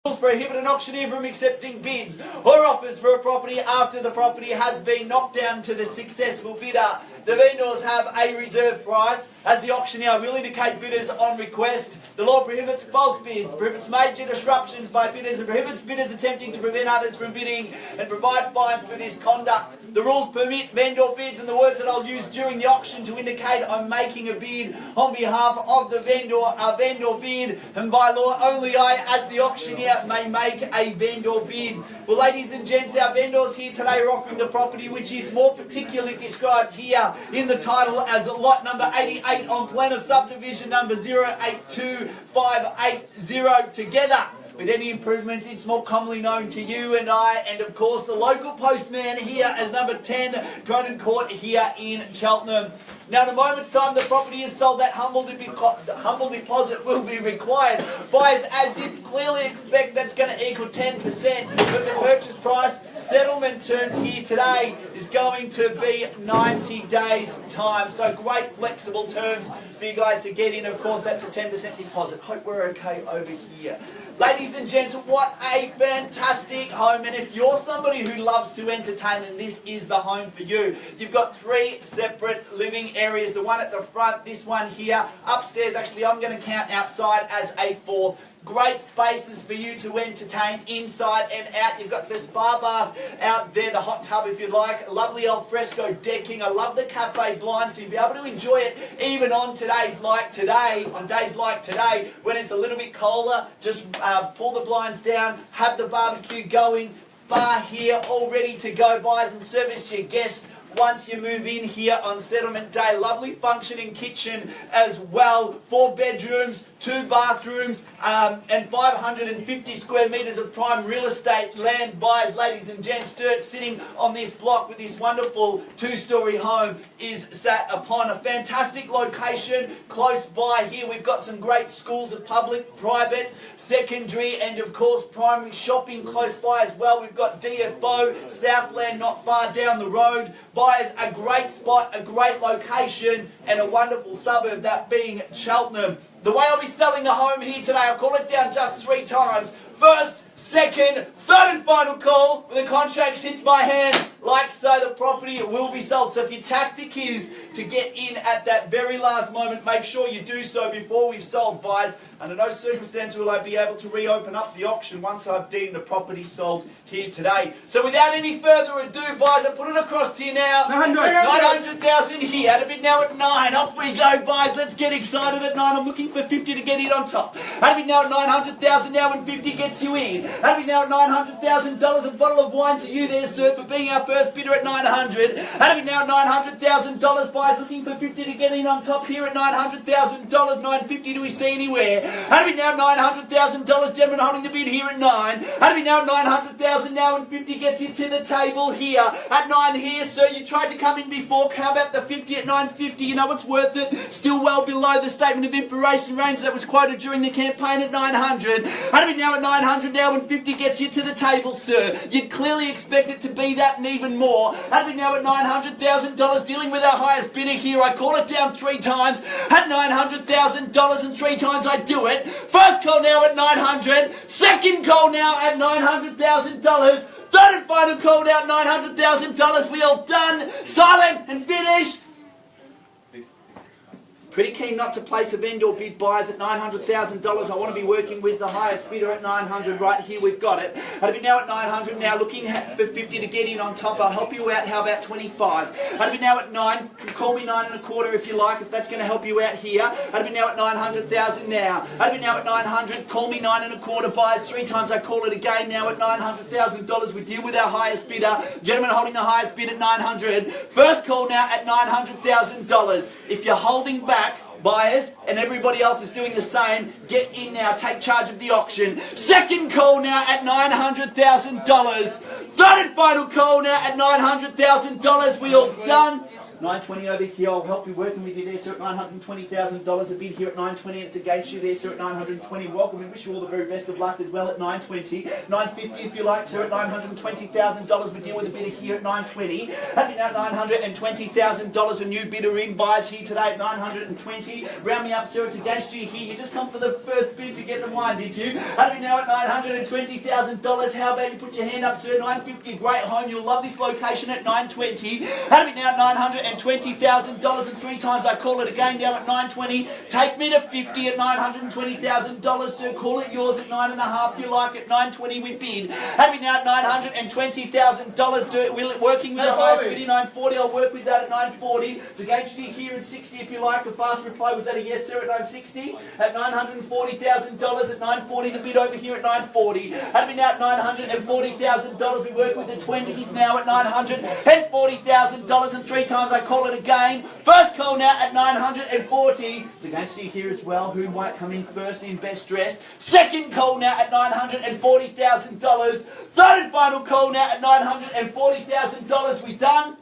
Prohibit an auctioneer from accepting bids or offers for a property after the property has been knocked down to the successful bidder. The vendors have a reserve price, as the auctioneer will indicate bidders on request. The law prohibits false bids, prohibits major disruptions by bidders, and prohibits bidders attempting to prevent others from bidding and provide fines for this conduct. The rules permit vendor bids, and the words that I'll use during the auction to indicate I'm making a bid on behalf of the vendor are vendor bid, and by law only I, as the auctioneer, may make a vendor bid. Well, ladies and gents, our vendors here today are offering the property, which is more particularly described here in the title as lot number 88 on plan of subdivision number 082580 together. With any improvements, it's more commonly known to you and I, and of course the local postman here as number 10 Cronin Court here in Cheltenham. Now, in a moment's time, the property is sold. That humble deposit will be required. Buyers, as you clearly expect, that's going to equal 10%. But the purchase price, settlement terms here today, is going to be 90 days' time. So great flexible terms for you guys to get in. Of course, that's a 10% deposit. Hope we're okay over here. Ladies and gents, what a fantastic home. And if you're somebody who loves to entertain, then this is the home for you. You've got 3 separate living areas. The one at the front, this one here. Upstairs, actually, I'm going to count outside as a 4th. Great spaces for you to entertain inside and out. You've got the spa bath out there, the hot tub if you like, lovely al fresco decking. I love the cafe blinds, so you'll be able to enjoy it even on days like today, when it's a little bit colder. Just pull the blinds down, have the barbecue going, bar here all ready to go. Buyers and service your guests once you move in here on settlement day. Lovely functioning kitchen as well. 4 bedrooms, 2 bathrooms, and 550 square metres of prime real estate land. Buyers, ladies and gents, dirt sitting on this block with this wonderful 2-storey home is sat upon a fantastic location close by here. We've got some great schools of public, private, secondary, and of course primary shopping close by as well. We've got DFO, Southland not far down the road. Buyers, a great spot, a great location, and a wonderful suburb, that being Cheltenham. The way I'll be selling the home here today, I'll call it down just 3 times. First, second, third and final call. When the contract hits my hand, like so, the property will be sold. So if your tactic is to get in at that very last moment, make sure you do so before we've sold. Buyers, under no circumstance will I be able to reopen up the auction once I've deemed the property sold here today. So without any further ado, buyers, I put it across to you now. 900,000 here. At a bid now at 9. Off we go, buyers. Let's get excited at 9. I'm looking for 50 to get in on top. At a bid now at 900,000 now, when 50 gets you in. At a bid now at $900,000. A bottle of wine to you there, sir, for being our first bidder at 900. At a bid now at $900,000. Buyers looking for 50 to get in on top here at $900,000. 950, do we see anywhere? At a bid now at $900,000. Gentlemen holding the bid here at 9. At a bid now at $900,000 now, and 50 gets you to the table here at 9 here, sir. You tried to come in before. How about the 50 at 950? You know it's worth it. Still well below the statement of information range that was quoted during the campaign at 900. At a bid now at 900 now, and 50 gets you to the table, sir. You'd clearly expect it to be that and even more. At a bid now at $900,000, dealing with our highest bidder here. I call it down 3 times at $900,000, and 3 times I do it. First call now at 900. Second call now at $900,000. Third and final call now at $900,000. We all done, silent and finished. Pretty keen not to place a vendor bid, buyers, at $900,000. I want to be working with the highest bidder at 900. Right here, we've got it. At a bid now at 900 now, looking for 50 to get in on top. I'll help you out. How about 25? At a bid now at 9. Call me 9 1/4 if you like, if that's going to help you out here. At a bid now at 900,000 now. At a bid now at 900. Call me 9 1/4, buyers. 3 times I call it again now at $900,000. We deal with our highest bidder. Gentlemen holding the highest bid at 900. First call now at $900,000. If you're holding back, buyers, and everybody else is doing the same, get in now, take charge of the auction. Second call now at $900,000. Third and final call now at $900,000. We all done, 920 over here. I'll help you working with you there, sir, at $920,000. A bid here at 920, and it's against you there, sir, at 920. Welcome. We wish you all the very best of luck as well at 920. 950 if you like, sir, at $920,000. We deal with a bidder here at 920. Having out $920,000. A new bidder in. Buys here today at 920. Round me up, sir. It's against you here. You just come for the first bid to get the wine, did you? Having now at $920,000. How about you put your hand up, sir? 950. Great home. You'll love this location at 920. Having now at $920,000. And 3 times I call it again down at 920. Take me to 50 at $920,000, sir. Call it yours at 9.5. You like it 920 we bid. Having now at $920,000. Working with the highest bidder 940. I'll work with that at 940. It's against you here at 60 if you like. A fast reply. Was that a yes, sir, at 960? At $940,000 at 940. The bid over here at 940. Having now at $940,000. We work with the 20s now at $940,000. And 3 times I call it again. First call now at 940. It's against you here as well. Who might come in first in best dress? Second call now at $940,000. Third and final call now at $940,000. We done?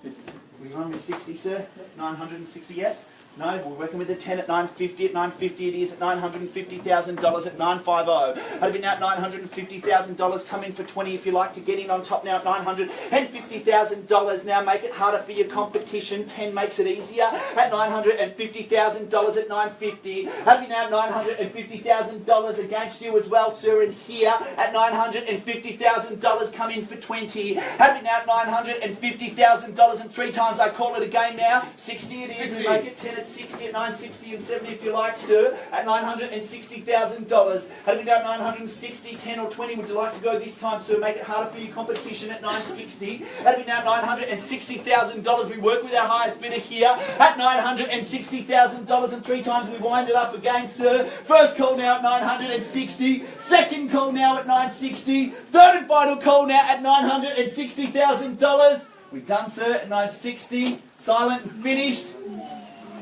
We run with 60, sir. 960, yes? No, we're working with the 10 at 950. At 950 it is at $950,000 at 950. Had been out $950,000. Come in for 20 if you like to get in on top now at $950,000. Now make it harder for your competition. 10 makes it easier at $950,000 at 950. Had been out $950,000 against you as well, sir. And here at $950,000. Come in for 20. Had been out $950,000 and 3 times I call it again now. 60 it is. We make it 10 at 60 at 960 and 70 if you like, sir, at $960,000. Had we done 960, 10 or 20, would you like to go this time, sir? Make it harder for your competition at 960. Had we now $960,000. We work with our highest bidder here at $960,000 and 3 times we wind it up again, sir. First call now at 960. Second call now at 960. Third and final call now at $960,000. We've done, sir, at 960. Silent and finished.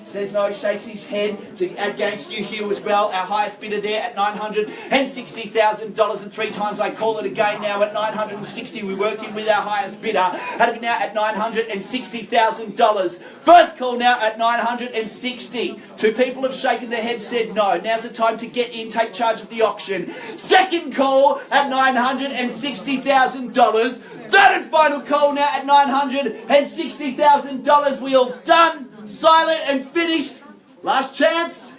Says no, shakes his head. It's against you here as well. Our highest bidder there at $960,000 and 3 times I call it again now at 960. We work in with our highest bidder. Had it now at $960,000. First call now at 960. 2 people have shaken their heads, said no. Now's the time to get in, take charge of the auction. Second call at $960,000. Third and final call now at $960,000. We all done. Silent and finished. Last chance.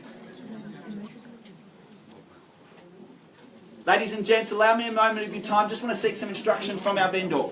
Ladies and gents, allow me a moment of your time. Just want to seek some instruction from our vendor.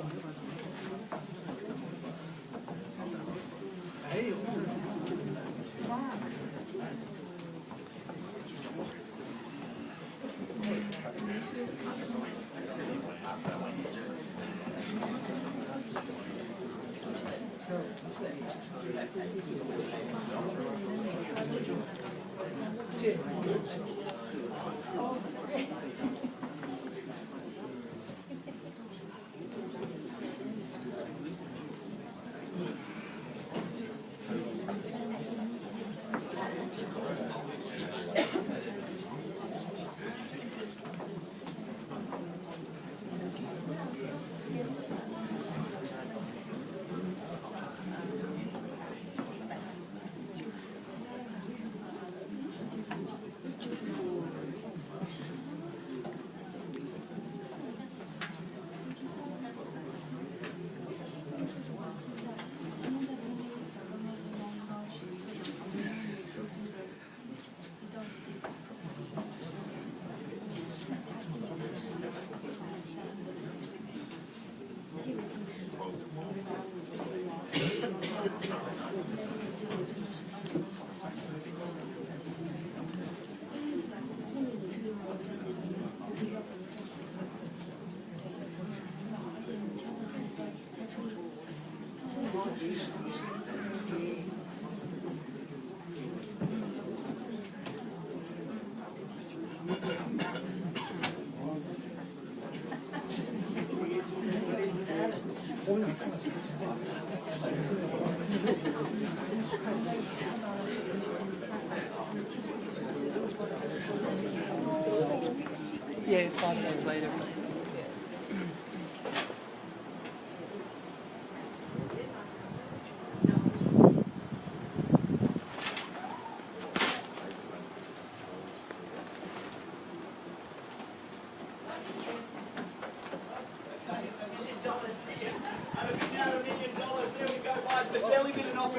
Yeah, 5 days later.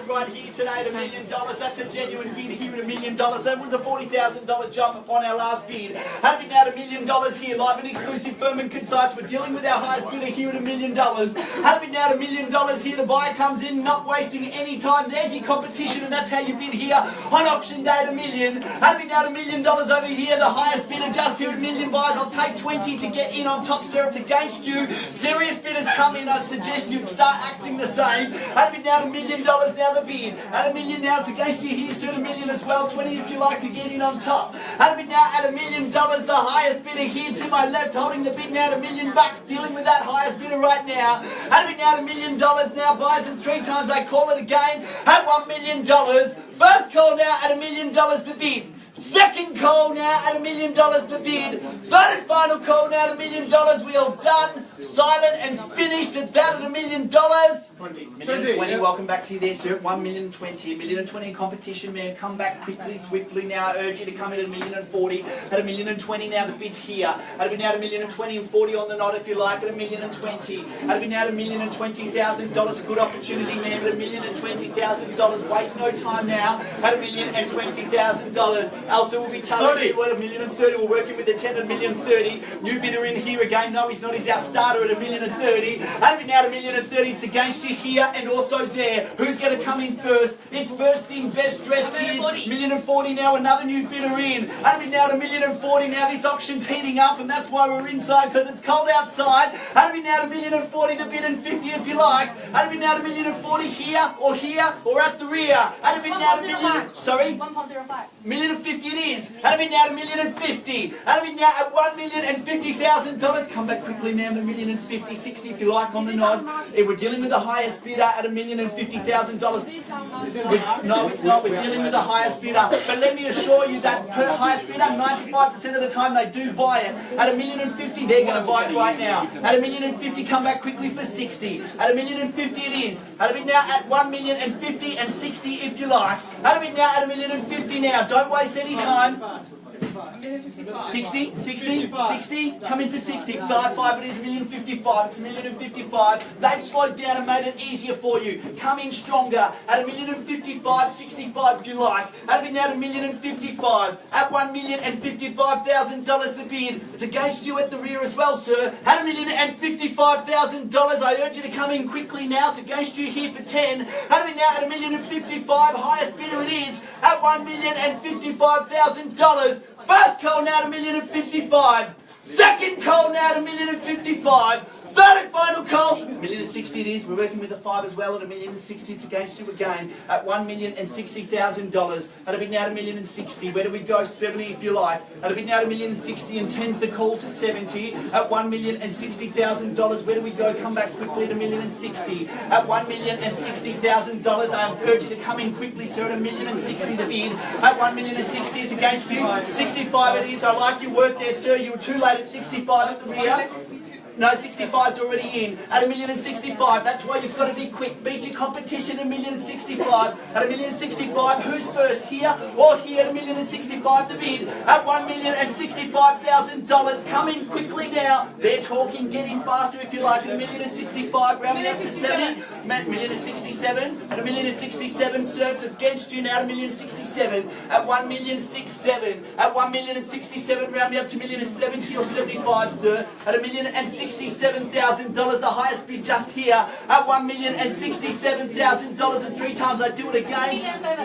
bid right here today at $1 million. That's a genuine bid here at $1 million. That was a $40,000 jump upon our last bid. Had it been out $1 million here, live and exclusive, firm and concise. We're dealing with our highest bidder here at $1 million. Had it been out $1 million here, the buyer comes in, not wasting any time. There's your competition, and that's how you bid here on auction day at $1 million. Had it been out $1 million over here, the highest bidder just here at $1 million buyers. I'll take 20 to get in on top, sir. It's against you. Serious bidders come in. I'd suggest you start acting the same. Had it been out $1 million now the bid. At $1 million now it's against you here, sir. $1 million as well. 20 if you like to get in on top. Had it been now at $1 million, the highest bidder here to my left, holding the bid now at $1 million bucks, dealing with that highest bidder right now. Had it been now at $1 million now, buys and 3 times I call it again at $1 million. First call now at $1 million the bid. Second call now at $1 million the bid. Third and final call now at $1 million. We all done, silent and finished at that at $1 million. $1,020,000, welcome back to you there, sir. $1,020,000, $1,020,000 in competition, man. Come back quickly, swiftly now. I urge you to come in at $1,040,000. At $1,020,000 now, the bid's here. At $1,020,000 and $40,000 on the knot if you like. At $1,020,000. At $1,020,000, a good opportunity, man. At $1,020,000, waste no time now. At $1,020,000. Also, we'll be telling you what $1,030,000. We're working with the 10 at $1,030,000. New bidder in here again. No, he's not. He's our starter at $1,030,000. Had it been out $1,030,000, it's against you here and also there. Who's going to come in first? It's first in, best dressed here. $1,040,000 now. Another new bidder in. Had it been out $1,040,000 now. This auction's heating up, and that's why we're inside, because it's cold outside. Had it been out $1,040,000, the bid and 50 if you like. Had it been out $1,040,000 here or at the rear. Had it been out $1,000,000. Sorry. 1.05. $1,050,000 it is. Had it been now at $1,050,000. Had it been now at $1,050,000. Come back quickly now to $1,050,000, 60 if you like on the nod. If we're dealing with the highest bidder at $1,050,000. No, it's not. We're dealing with the highest bidder. But let me assure you that per highest bidder, 95% of the time they do buy it. At $1,050,000, they're going to buy it right now. At $1,050,000, come back quickly for 60. At $1,050,000 it is. Had it been now at $1,050,000 and 60 if you like. Had it been now at $1,050,000 now. Don't waste any time. 60, 60, 60, come in for 60, 5, it is $1,055,000, it's $1,055,000, they've slowed down and made it easier for you, come in stronger, at $1,055,000, 65 if you like, at it now at $1,055,000, at $1,055,000 the bid, it's against you at the rear as well, sir, at $1,055,000, I urge you to come in quickly now, it's against you here for 10, at it now at $1,055,000, highest bidder it is, at $1,055,000, first call now to $1,055,000. Second call now to $1,055,000. Third and final call, $1,060,000 it is. We're working with a 5 as well at $1,060,000. It's against you again at $1,060,000. That'll be now to $1,060,000. Where do we go? 70 if you like. That'll be now to $1,060,000 and 10's the call to 70 at $1,060,000. Where do we go? Come back quickly to $1,060,000 at $1,060,000. I urge you to come in quickly, sir. At $1,060,000 the bid at $1,060,000. It's against you. 65 it is. I like your work there, sir. You were too late at 65 at the rear. No, 65's already in. At $1,065,000, that's why you've got to be quick. Beat your competition at $1,065,000. At $1,065,000, who's first? Here or here at $1,065,000 the bid. At $1,065,000. Come in quickly now. They're talking, get in faster if you like. At $1,065,000, rounding up to 70. $1,067,000. At $1,067,000, sir, it's against you now at $1,067,000. At $1,067,000. At $1,067,000, round me up to $1,070,000 or 75, sir. At $1,067,000, the highest bid just here at $1,067,000 and 3 times I do it again.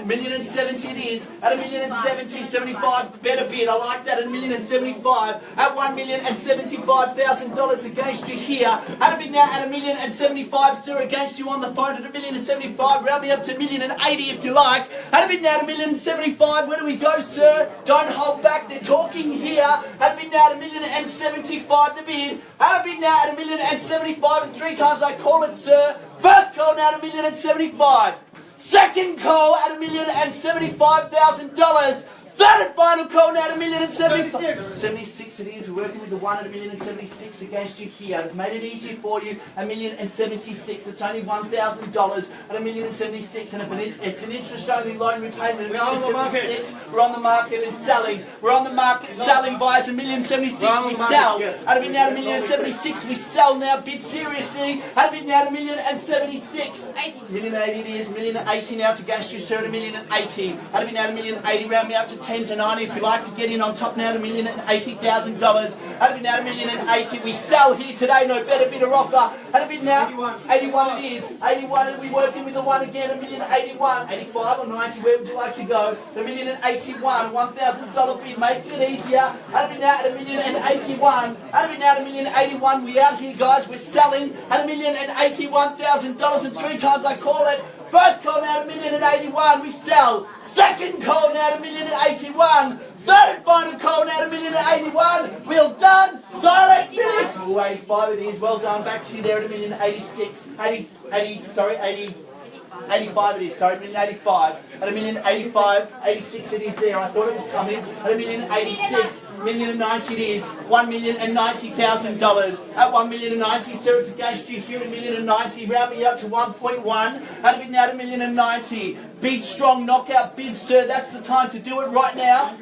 $1,070,000 it is. At $1,070,000, 75 better bid. I like that at $1,075,000. At $1,075,000 against you here. At $1,075,000, sir, against you on the phone at $1,075,000. Round me up to $1,080,000 if you like. At $1,075,000, where do we go, sir? Don't hold back. They're talking here. At $1,075,000 the bid. At $1,075,000 and 3 times I call it, sir. First call now at $1,075,000. Second call at $1,075,000. Third and final call now at $1,075,000. 76. 1,076 it is. We're working with the 1 at $1,076,000 against you here. They've made it easier for you. $1,076,000. It's only $1,000 at $1,076,000, and if it's an interest-only loan repayment at $1,076,000. We're on the market and selling. We're on the market selling. Buys $1,076,000. We sell. At a bid now to $1,076,000. We sell now. Bid seriously. At a bid now to $1,076,000. $1,080,000 it is. $1,080,000 now to against you, sir. At $1,080,000. At a bid now to $1,080,000. Round me up to 10 to 90. If you like to get in on top now to $1,080,000. At a bid now to $1,080,000. We sell here today. No better bidder offer. At a bid now. 81 it is. 81 and we're working with the 1 again. $1,081,000. 85 or 90. Where would you like to go? $1,081,000. $1,000 bid. Making it easier. At a bid now at $1,081,000. At a bid now at $1,081,000. We out here, guys. We're selling at $1,081,000 and 3 times I call it. First call now at $1,081,000. We sell. Second call now at $1,081,000. Third and final call now at $1,081,000. Well done. Silent finish. Oh, 85 it is. Well done. Back to you there at $1,085 it is, sorry, $1,085. At $1,085, 86 it is there. I thought it was coming. At $1,086, $1,090 it is. $1,090,000. At $1,090,000, sir, it's against you here at $1,090,000. Round me up to 1.1. At a bid now to $1,090,000. Big, strong knockout bid, sir. That's the time to do it right now.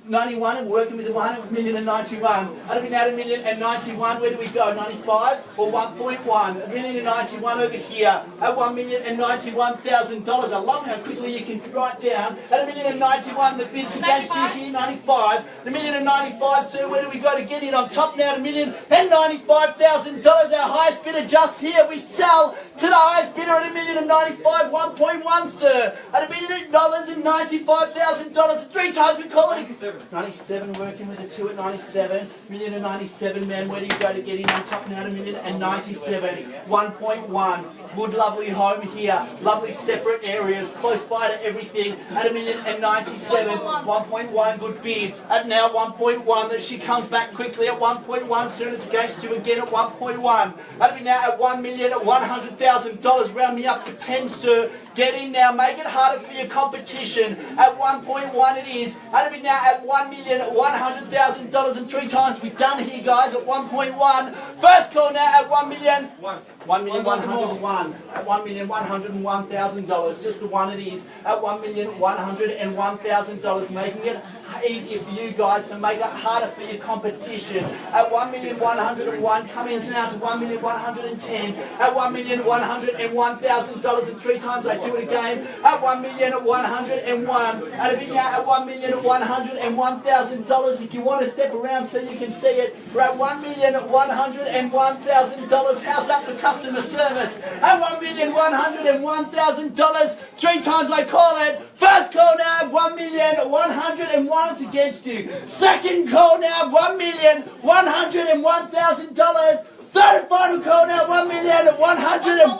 91 and working with the 1 at $1,091. At a bid now to $1,091. Where do we go? 95 or 1.1? $1,091 over here at $1,091,000. I love how quickly you can write down. At $1,091, the bids against you here 95. The $1,095, sir. Where do we go to get in on top now to $1,095,000? Our highest bidder just here. We sell to the highest bidder at $1,095, 1.1, sir. At $1,095,000. 3 times we call it. 97 working with a 2 at 97. $1,097, man. Where do you go to get in on top now to $1,097? 1.1. Good, lovely home here. Lovely separate areas. Close by to everything. At $1,097. 1.1. Good bid. At now 1.1. That she comes back quickly at 1.1. Soon it's against you again at 1.1. At me now at $1,100,000. Round me up to 10, sir. Get in now. Make it harder for your competition. At 1.1 it is. At me now at $1,100,000 and 3 times. We're done here, guys, at 1.1. First call now at $1,101,000. At $1,101,000. Just the 1 it is. At $1,101,000. Making it easier for you guys to make it harder for your competition. At $1,101,000. Coming now to $1,110,000. At $1,101,000 and 3 times. I do it again. At $1,101,000. At a bid now at $1,101,000. If you want to step around so you can see it, we're at $1,101,000. How's that for customer service? At $1,101,000. 3 times I call it. First call now at $1,101,000. It's against you. Second call now $1,101,000. Third and final call now $1,115,000.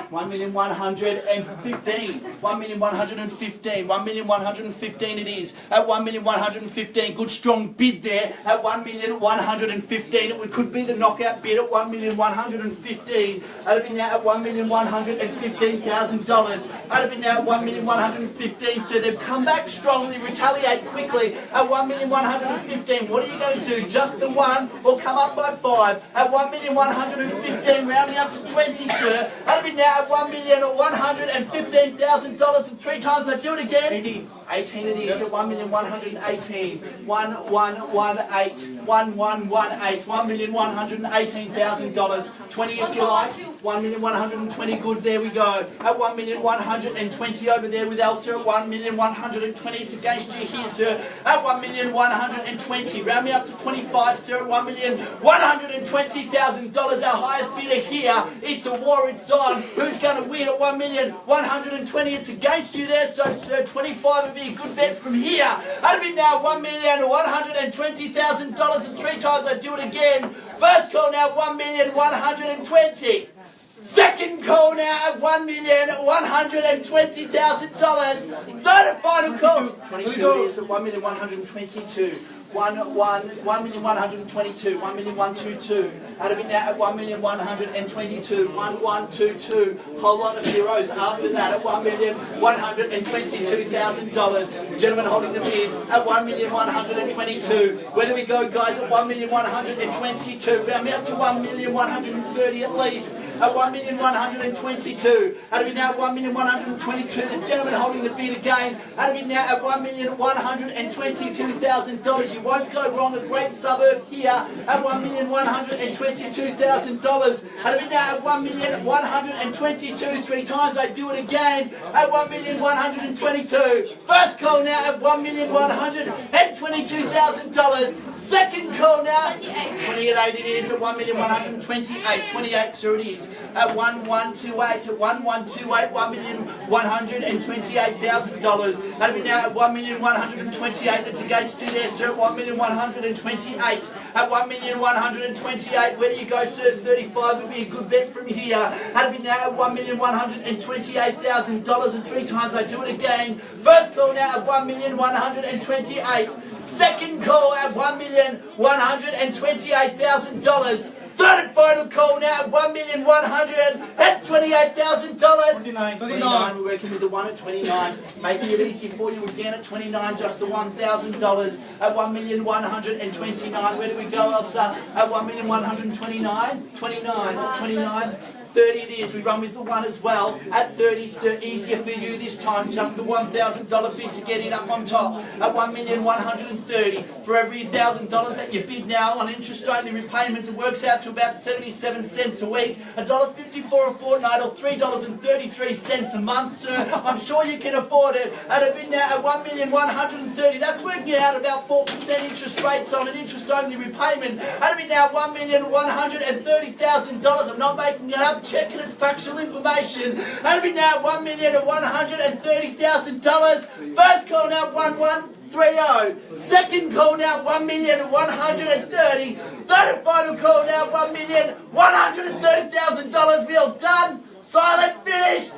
$1,115,000 it is. At $1,115,000. Good strong bid there. At $1,115,000. It could be the knockout bid at $1,115,000. At a bid now at $1,115,000. At a bid now at $1,115,000. So they've come back strongly, retaliate quickly at $1,115,000. What are you going to do? Just the 1 or come up by 5? At $1,115,000, rounding up to 20, sir. At a bid now at $1,115,000 and 3 times. I do it again. 18 it is at $1,118,000. 1118. 1118. $1,118,000. 20 if you like. $1,120,000. Good. There we go. At $1,120,000 over there with Elsa at $1,120,000. It's against you here, sir. At $1,120,000. Round me up to 25, sir. At $1,120,000. Our highest bidder here. It's a war. It's on. Who's going to win at $1,120,000? It's against you there, so sir. 25 would be a good bet from here. At a bid now $1,120,000 and 3 times. I do it again. First call now $1,120,000. Second call now at $1,120,000. Third and final call. 22 it is at $1,122,000. 1,122,000, 1,122,000. Out of it now at 1,122,000, 1,122,000. Whole lot of zeros after that at $1,122,000. Gentlemen holding the bid at 1,122,000. Where do we go, guys? At 1,122,000. We're up to 1,130,000 at least. At 1,122,000. Out of it now at 1,122,000. The gentleman holding the bid again. Out of it now at $1,122,000. You won't go wrong. A great suburb here at $1,122,000. Out of it now at 1,122,000. 3 times I do it again at 1,122,000. First call now at $1,122,000. Second call now, 28 it is at 1,128,000, 28 sure it is, at 1,128 to 1,128, $1,128,000. That'll be now at 1,128,000. That's against you there, sir, at 1,128,000. At 1,128,000, where do you go, sir? 35 would be a good bet from here. That'll be now at $1,128,000, and 3 times I do it again. First call now at 1,128,000. Second call at $1,128,000. Third and final call now at $1,128,000. 29. We're working with the one at 29. Making it easy for you again at 29, just the $1,000 at $1,129,000. Where do we go, Elsa? At $1,129,000. 29. 30 it is. We run with the one as well at 30, sir. Easier for you this time. Just the $1,000 bid to get it up on top at $1,130,000. For every $1,000 that you bid now on interest-only repayments, it works out to about 77 cents a week, $1.54 a fortnight, or $3.33 a month, sir. I'm sure you can afford it. At a bid now at $1,130,000. That's working out about 4% interest rates on an interest-only repayment. At a bid now $1,130,000. I'm not making it up. Check it as factual information. That'll be now $1,130,000. First call now 1130. Second call now $1,130,000. Third and final call now $1,130,000. We all done. Silent. Finished.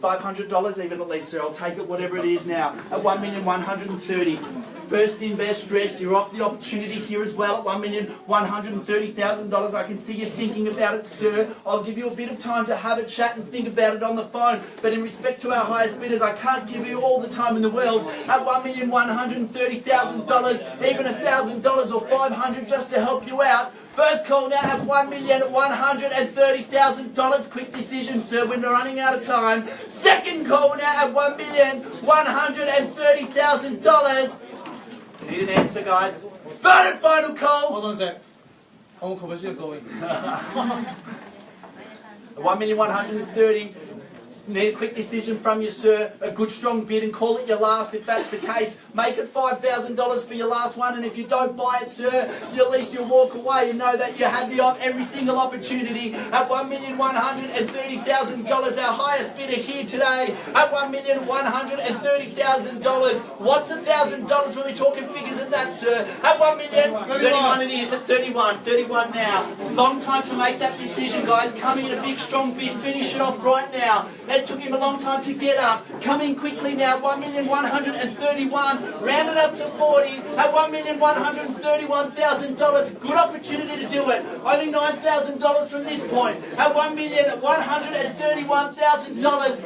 $500 even at least, sir. I'll take it whatever it is now at $1,130,000. First in, best dressed. You're off the opportunity here as well at $1,130,000. I can see you thinking about it, sir. I'll give you a bit of time to have a chat and think about it on the phone. But in respect to our highest bidders, I can't give you all the time in the world at $1,130,000, even $1,000 or $500 just to help you out. First call now at $1,130,000. Quick decision, sir. We're running out of time. Second call now at $1,130,000. Need an answer, guys. Third and final call. Hold on a sec. I won't come as you're going. 1,130,000. Need a quick decision from you, sir. A good strong bid and call it your last if that's the case. Make it $5,000 for your last one, and if you don't buy it, sir, at least you'll walk away and know that you had every single opportunity at $1,130,000. Our highest bidder here today at $1,130,000. What's $1,000 when we're talking figures as that, sir? At $1,031 it is at 31 now. Long time to make that decision, guys. Coming in a big strong bid. Finish it off right now. It took him a long time to get up. Coming quickly now, $1,131,000. Rounded up to 40 at $1,131,000. Good opportunity to do it. Only $9,000 from this point at $1,131,000.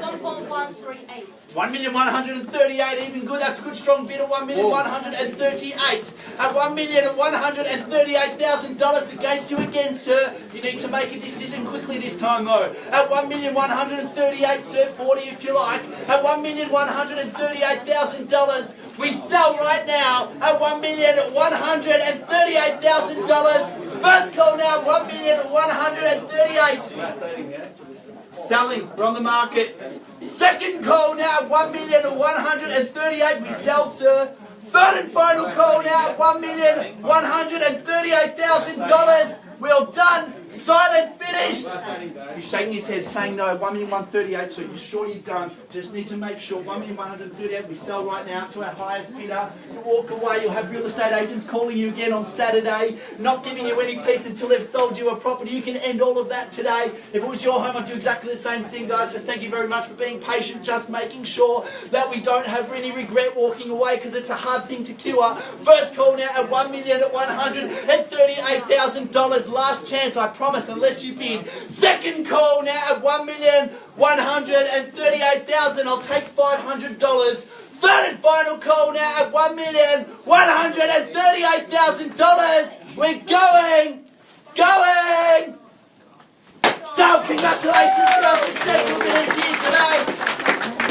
1.138. 1,138,000, even good. That's a good strong bid at 1,138,000. At $1,138,000 against you again, sir. You need to make a decision quickly this time, though. At $1,138,000, sir, 40 if you like. At $1,138,000, we sell right now at $1,138,000. First call now, $1,138,000. Selling, we're on the market. Second call now at $1,138,000. We sell, sir. Third and final call now at $1,138,000. We're all done. Silent. Finish. finished? He's shaking his head, saying no. 1,138,000. So you sure you don't? Just need to make sure. 1,138,000. We sell right now to our highest bidder. You walk away, you'll have real estate agents calling you again on Saturday, not giving you any peace until they've sold you a property. You can end all of that today. If it was your home, I'd do exactly the same thing, guys. So thank you very much for being patient, just making sure that we don't have any regret walking away, because it's a hard thing to cure. First call now at $1,138,000. Last chance, I promise, unless you bid. Second call now at $1,138,000. I'll take $500. Third and final call now at $1,138,000. We're going. So congratulations to our successful bidders here today.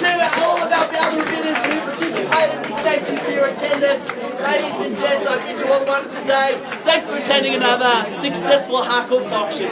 To all of our valuable bidders who participated, we thank you for your attendance. Ladies and gents, I bid you all a wonderful day. Thanks for attending another successful Harcourt's auction.